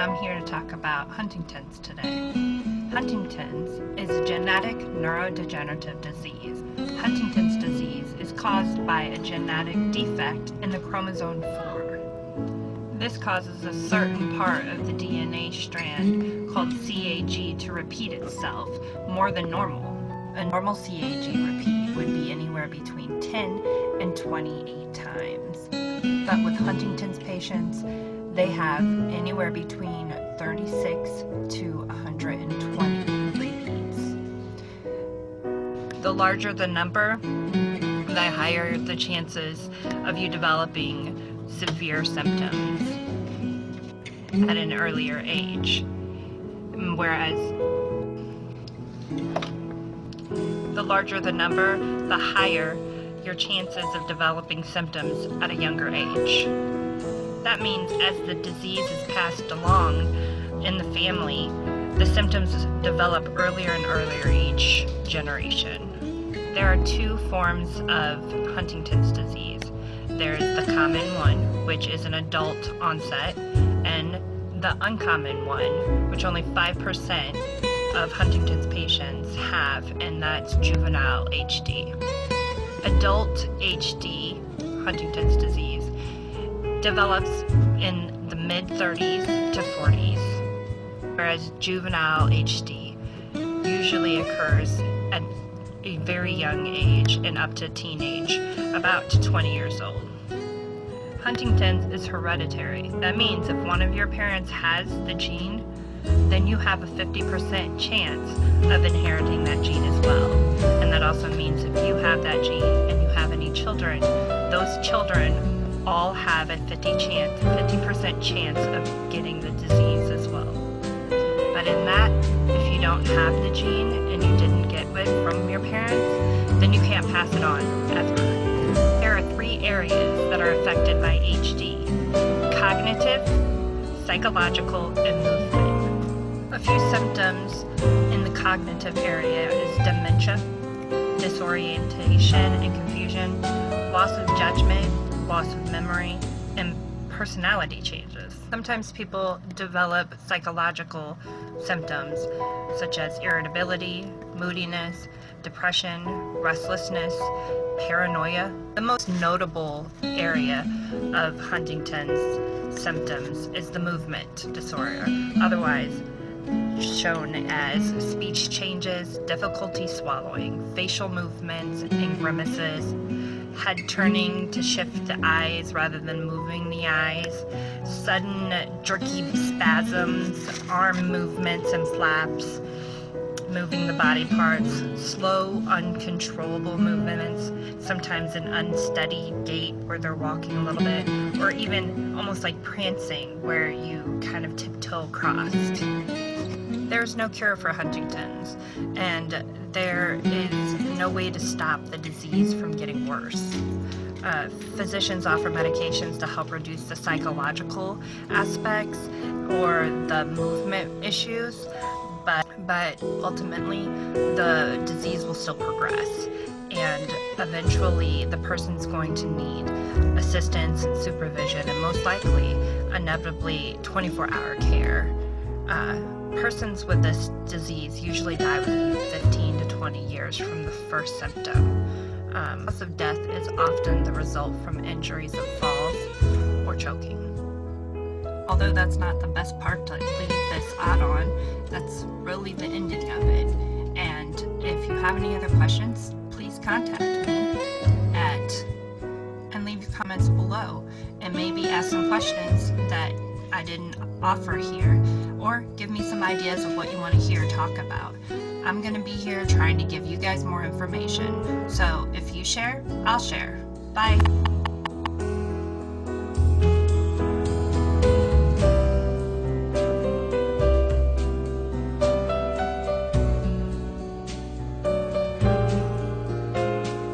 I'm here to talk about Huntington's today. Huntington's is a genetic neurodegenerative disease. Huntington's disease is caused by a genetic defect in the chromosome 4. This causes a certain part of the DNA strand called CAG to repeat itself more than normal. A normal CAG repeat would be anywhere between 10 and 28 times. But with Huntington's patients, they have anywhere between 36 to 120 repeats. The larger the number, the higher the chances of you developing severe symptoms at an earlier age. Whereas the larger the number, the higher your chances of developing symptoms at a younger age. That means as the disease is passed along in the family, the symptoms develop earlier and earlier each generation. There are two forms of Huntington's disease. There's the common one, which is an adult onset, and the uncommon one, which only 5% of Huntington's patients have, and that's juvenile HD. Adult HD, Huntington's disease, develops in the mid-30s to 40s, whereas juvenile HD usually occurs at a very young age and up to teenage, about 20 years old. Huntington's is hereditary. That means if one of your parents has the gene, then you have a 50% chance of inheriting that gene as well. And that also means if you have that gene and you have any children, those children all have a 50% chance of getting the disease as well. But in that, if you don't have the gene and you didn't get it from your parents, then you can't pass it on ever. There are 3 areas that are affected by HD: cognitive, psychological, and movement. A few symptoms in the cognitive area is dementia, disorientation and confusion, loss of judgment, loss of memory, and personality changes. Sometimes people develop psychological symptoms such as irritability, moodiness, depression, restlessness, paranoia. The most notable area of Huntington's symptoms is the movement disorder, otherwise shown as speech changes, difficulty swallowing, facial movements and grimaces, head turning to shift the eyes rather than moving the eyes, sudden jerky spasms, arm movements and flaps, moving the body parts, slow, uncontrollable movements, sometimes an unsteady gait where they're walking a little bit, or even almost like prancing where you kind of tiptoe crossed. There's no cure for Huntington's, and there is no way to stop the disease from getting worse. Physicians offer medications to help reduce the psychological aspects or the movement issues, but ultimately the disease will still progress, and eventually the person's going to need assistance, supervision, and most likely, inevitably, 24-hour care. Persons with this disease usually die within 15 to 20 years from the first symptom. Cause of death is often the result from injuries of falls or choking. Although that's not the best part to leave this out on, that's really the ending of it. And if you have any other questions, please contact me and leave your comments below, and maybe ask some questions that I didn't offer here, or give me some ideas of what you want to hear talk about. I'm going to be here trying to give you guys more information. So if you share, I'll share. Bye.